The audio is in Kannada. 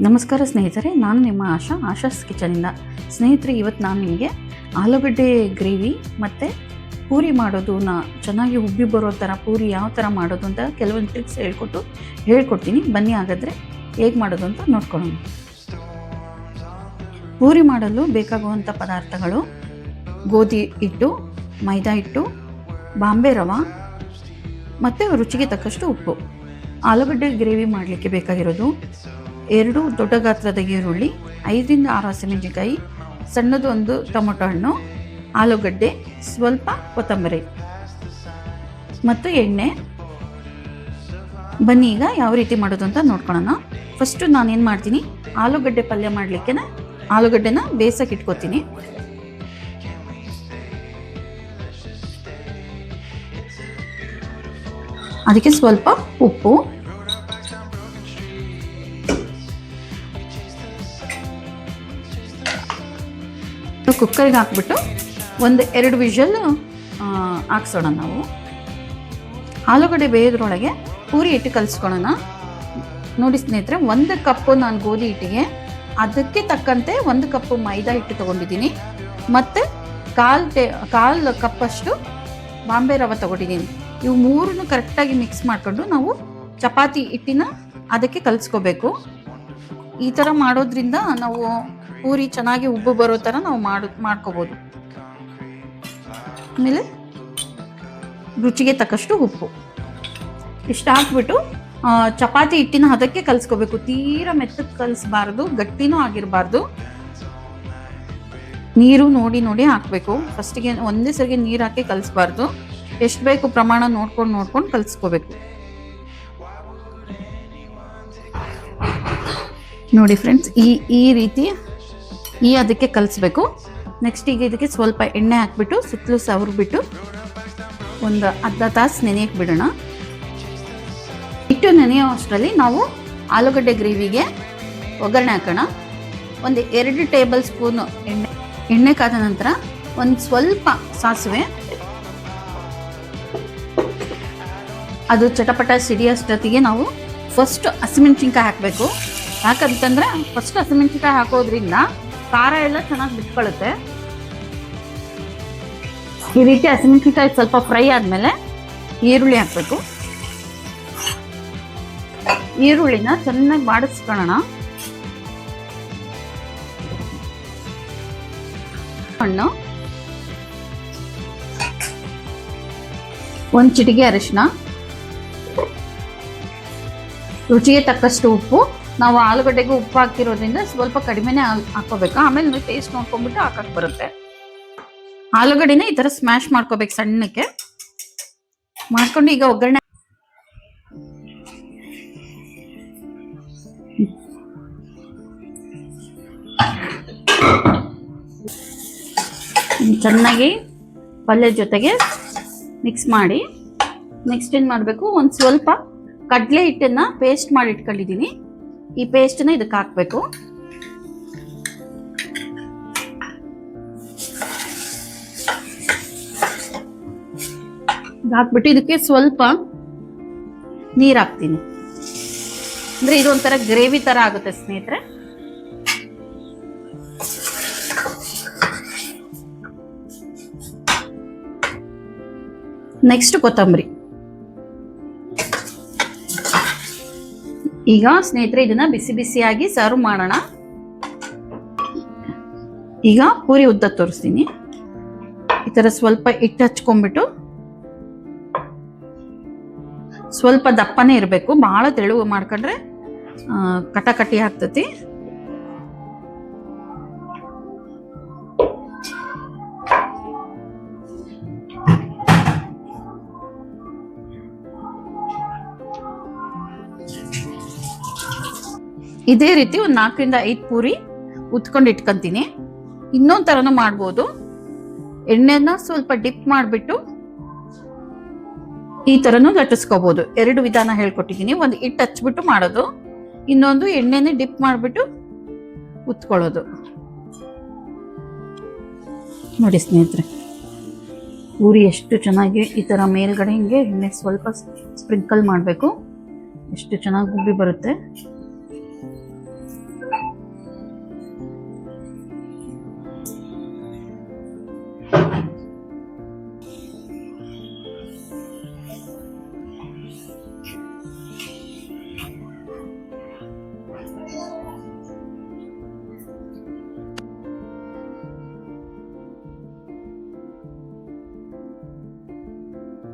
ನಮಸ್ಕಾರ ಸ್ನೇಹಿತರೆ, ನಾನು ನಿಮ್ಮ ಆಶಾಸ್ ಕಿಚನಿಂದ. ಸ್ನೇಹಿತರೆ, ಇವತ್ತು ನಾನು ನಿಮಗೆ ಆಲೂಗಡ್ಡೆ ಗ್ರೇವಿ ಮತ್ತು ಪೂರಿ ಮಾಡೋದನ್ನ ಚೆನ್ನಾಗಿ ಉಬ್ಬಿ ಬರೋ ಥರ ಪೂರಿ ಯಾವ ಥರ ಮಾಡೋದು ಅಂತ ಕೆಲವೊಂದು ಟ್ರಿಕ್ಸ್ ಹೇಳ್ಕೊಡ್ತೀನಿ. ಬನ್ನಿ ಹಾಗಾದರೆ ಹೇಗೆ ಮಾಡೋದು ಅಂತ ನೋಡ್ಕೊಳ್ಳೋಣ. ಪೂರಿ ಮಾಡಲು ಬೇಕಾಗುವಂಥ ಪದಾರ್ಥಗಳು: ಗೋಧಿ ಹಿಟ್ಟು, ಮೈದಾ ಹಿಟ್ಟು, ಬಾಂಬೆ ರವೆ ಮತ್ತು ರುಚಿಗೆ ತಕ್ಕಷ್ಟು ಉಪ್ಪು. ಆಲೂಗಡ್ಡೆ ಗ್ರೇವಿ ಮಾಡಲಿಕ್ಕೆ ಬೇಕಾಗಿರೋದು 2 ದೊಡ್ಡ ಗಾತ್ರದ ಈರುಳ್ಳಿ, 5 ರಿಂದ 6 ಹಸಿಮೆಣಸಿನಕಾಯಿ, ಸಣ್ಣದು 1 ಟೊಮೊಟೊ ಹಣ್ಣು, ಆಲೂಗಡ್ಡೆ, ಸ್ವಲ್ಪ ಕೊತ್ತಂಬರಿ ಮತ್ತು ಎಣ್ಣೆ. ಬನ್ನಿ ಈಗ ಯಾವ ರೀತಿ ಮಾಡೋದು ಅಂತ ನೋಡ್ಕೊಳ್ಳೋಣ. ಫಸ್ಟು ನಾನೇನು ಮಾಡ್ತೀನಿ, ಆಲೂಗಡ್ಡೆ ಪಲ್ಯ ಮಾಡಲಿಕ್ಕೆ ಆಲೂಗಡ್ಡೆನ ಬೇಯಿಸಕ್ಕೆ ಇಟ್ಕೋತೀನಿ. ಅದಕ್ಕೆ ಸ್ವಲ್ಪ ಉಪ್ಪು, ಕುಕ್ಕರ್ಗೆ ಹಾಕ್ಬಿಟ್ಟು 1-2 ವಿಷಲ್ ಹಾಕ್ಸೋಣ. ನಾವು ಆಲೂಗಡ್ಡೆ ಬೇಯೋದ್ರೊಳಗೆ ಪೂರಿ ಹಿಟ್ಟು ಕಲಿಸ್ಕೊಳ್ಳೋಣ. ನೋಡಿ ಸ್ನೇಹಿತರೆ, 1 ಕಪ್ಪು ನಾನು ಗೋಧಿ ಹಿಟ್ಟಿಗೆ ಅದಕ್ಕೆ ತಕ್ಕಂತೆ 1 ಕಪ್ಪು ಮೈದಾ ಹಿಟ್ಟು ತೊಗೊಂಡಿದ್ದೀನಿ ಮತ್ತು ಕಾಲು ಕಪ್ಪಷ್ಟು ಬಾಂಬೆ ರವೆ ತೊಗೊಂಡಿದ್ದೀನಿ. ಇವು 3 ಕರೆಕ್ಟಾಗಿ ಮಿಕ್ಸ್ ಮಾಡಿಕೊಂಡು ನಾವು ಚಪಾತಿ ಹಿಟ್ಟಿನ ಅದಕ್ಕೆ ಕಲಿಸ್ಕೋಬೇಕು. ಈ ಥರ ಮಾಡೋದ್ರಿಂದ ನಾವು ಪೂರಿ ಚೆನ್ನಾಗಿ ಉಬ್ಬು ಬರೋ ಥರ ನಾವು ಮಾಡ್ಕೋಬೋದು. ಆಮೇಲೆ ರುಚಿಗೆ ತಕ್ಕಷ್ಟು ಉಪ್ಪು ಇಷ್ಟು ಹಾಕ್ಬಿಟ್ಟು ಚಪಾತಿ ಹಿಟ್ಟಿನ ಹದಕ್ಕೆ ಕಲಿಸ್ಕೋಬೇಕು. ತೀರಾ ಮೆತ್ತಗೆ ಕಲಿಸ್ಬಾರ್ದು, ಗಟ್ಟಿನೂ ಆಗಿರಬಾರ್ದು. ನೀರು ನೋಡಿ ಹಾಕಬೇಕು. ಫಸ್ಟಿಗೆ ಒಂದೇ ಸರಿಗೆ ನೀರು ಹಾಕಿ ಕಲಿಸ್ಬಾರ್ದು. ಎಷ್ಟು ಬೇಕು ಪ್ರಮಾಣ ನೋಡ್ಕೊಂಡು ಕಲಿಸ್ಕೋಬೇಕು. ನೋಡಿ ಫ್ರೆಂಡ್ಸ್, ಈ ರೀತಿ ಅದಕ್ಕೆ ಕಲಿಸ್ಬೇಕು. ನೆಕ್ಸ್ಟ್ ಈಗ ಇದಕ್ಕೆ ಸ್ವಲ್ಪ ಎಣ್ಣೆ ಹಾಕ್ಬಿಟ್ಟು ಸುತ್ತಲೂ ಸವರ್ಬಿಟ್ಟು ಒಂದು ಅರ್ಧ ತಾಸು ನೆನೆಯಕ್ಕೆ ಬಿಡೋಣ. ಹಿಟ್ಟು ನೆನೆಯೋ ಅಷ್ಟರಲ್ಲಿ ನಾವು ಆಲೂಗಡ್ಡೆ ಗ್ರೇವಿಗೆ ಒಗ್ಗರಣೆ ಹಾಕೋಣ. 2 ಟೇಬಲ್ ಸ್ಪೂನು ಎಣ್ಣೆ ಕಾದ ನಂತರ ಒಂದು ಸ್ವಲ್ಪ ಸಾಸಿವೆ, ಅದು ಚಟಪಟ ಸಿಡಿಯೋಷ್ಟೊತ್ತಿಗೆ ನಾವು ಫಸ್ಟ್ ಹಸಿಮೆಣ್ಸಿನ್ಕಾಯಿ ಹಾಕಬೇಕು. ಯಾಕಂತಂದರೆ ಫಸ್ಟ್ ಹಸಿಮೆಣ್ಸಿನ್ಕಾಯಿ ಹಾಕೋದ್ರಿಂದ ಖಾರ ಎಲ್ಲ ಚೆನ್ನಾಗಿ ಬಿಟ್ಕೊಳ್ಳುತ್ತೆ. ಈ ರೀತಿ ಹಸಿಮೆಣ್ಸಿನ್ಕಾಯಿ ಸ್ವಲ್ಪ ಫ್ರೈ ಆದಮೇಲೆ ಈರುಳ್ಳಿ ಹಾಕಬೇಕು. ಈರುಳ್ಳಿನ ಚೆನ್ನಾಗಿ ಬಾಡಿಸ್ಕೊಳ್ಳೋಣ. ಹಣ್ಣು, 1 ಚಿಟಿಕೆ ಅರಿಶಿನ, ರುಚಿಗೆ ತಕ್ಕಷ್ಟು ಉಪ್ಪು. ನಾವು ಆಲೂಗಡ್ಡೆಗೆ ಉಪ್ಪು ಹಾಕಿರೋದ್ರಿಂದ ಸ್ವಲ್ಪ ಕಡಿಮೆನೇ ಹಾಕೋಬೇಕು. ಆಮೇಲೆ ಟೇಸ್ಟ್ ನೋಡ್ಕೊಂಡ್ಬಿಟ್ಟು ಹಾಕಕ್ಕೆ ಬರುತ್ತೆ. ಆಲೂಗಡ್ಡೆನ ಈ ಥರ ಸ್ಮ್ಯಾಶ್ ಮಾಡ್ಕೋಬೇಕು ಸಣ್ಣಕ್ಕೆ ಮಾಡ್ಕೊಂಡು. ಈಗ ಒಗ್ಗರಣೆ ಚೆನ್ನಾಗಿ ಪಲ್ಯ ಜೊತೆಗೆ ಮಿಕ್ಸ್ ಮಾಡಿ ನೆಕ್ಸ್ಟ್ ಏನು ಮಾಡಬೇಕು, ಒಂದು ಸ್ವಲ್ಪ ಕಡಲೆ ಹಿಟ್ಟನ್ನು ಪೇಸ್ಟ್ ಮಾಡಿ ಇಟ್ಕೊಂಡಿದ್ದೀನಿ. ಈ ಪೇಸ್ಟನ್ನ ಇದಕ್ಕೆ ಹಾಕಬೇಕು. ಹಾಕ್ಬಿಟ್ಟು ಇದಕ್ಕೆ ಸ್ವಲ್ಪ ನೀರು ಹಾಕ್ತೀನಿ. ಅಂದರೆ ಇದೊಂಥರ ಗ್ರೇವಿ ಥರ ಆಗುತ್ತೆ ಸ್ನೇಹಿತರೆ. ನೆಕ್ಸ್ಟ್ ಕೊತ್ತಂಬರಿ. ಈಗ ಸ್ನೇಹಿತರೆ ಇದನ್ನ ಬಿಸಿಯಾಗಿ ಸರ್ವ್ ಮಾಡೋಣ. ಈಗ ಪೂರಿ ಉದ್ದ ತೋರಿಸ್ತೀನಿ. ಈ ಥರ ಸ್ವಲ್ಪ ಹಿಟ್ಟು ಹಚ್ಕೊಂಡ್ಬಿಟ್ಟು ಸ್ವಲ್ಪ ದಪ್ಪನೇ ಇರಬೇಕು. ಭಾಳ ತೆಳುವು ಮಾಡ್ಕೊಂಡ್ರೆ ಕಟಾಕಟಿ ಆಗ್ತತಿ. ಇದೇ ರೀತಿ ಒಂದು 4 ರಿಂದ 5 ಪೂರಿ ಉತ್ಕೊಂಡು ಇಟ್ಕೊಂತೀನಿ. ಇನ್ನೊಂದು ಥರನೂ ಮಾಡ್ಬೋದು. ಎಣ್ಣೆನ ಸ್ವಲ್ಪ ಡಿಪ್ ಮಾಡಿಬಿಟ್ಟು ಈ ಥರನೂ ಲಟ್ಟಿಸ್ಕೋಬೋದು. 2 ವಿಧಾನ ಹೇಳ್ಕೊಟ್ಟಿದ್ದೀನಿ. ಒಂದು ಹಿಟ್ಟು ಹಚ್ಬಿಟ್ಟು ಮಾಡೋದು, ಇನ್ನೊಂದು ಎಣ್ಣೆನೇ ಡಿಪ್ ಮಾಡಿಬಿಟ್ಟು ಉತ್ಕೊಳ್ಳೋದು. ನೋಡಿ ಸ್ನೇಹಿತರೆ, ಪೂರಿ ಎಷ್ಟು ಚೆನ್ನಾಗಿ ಈ ಥರ ಮೇಲ್ಗಡೆ ಹಿಂಗೆ ಎಣ್ಣೆ ಸ್ವಲ್ಪ ಸ್ಪ್ರಿಂಕಲ್ ಮಾಡಬೇಕು. ಎಷ್ಟು ಚೆನ್ನಾಗಿ ಉಬ್ಬಿ ಬರುತ್ತೆ.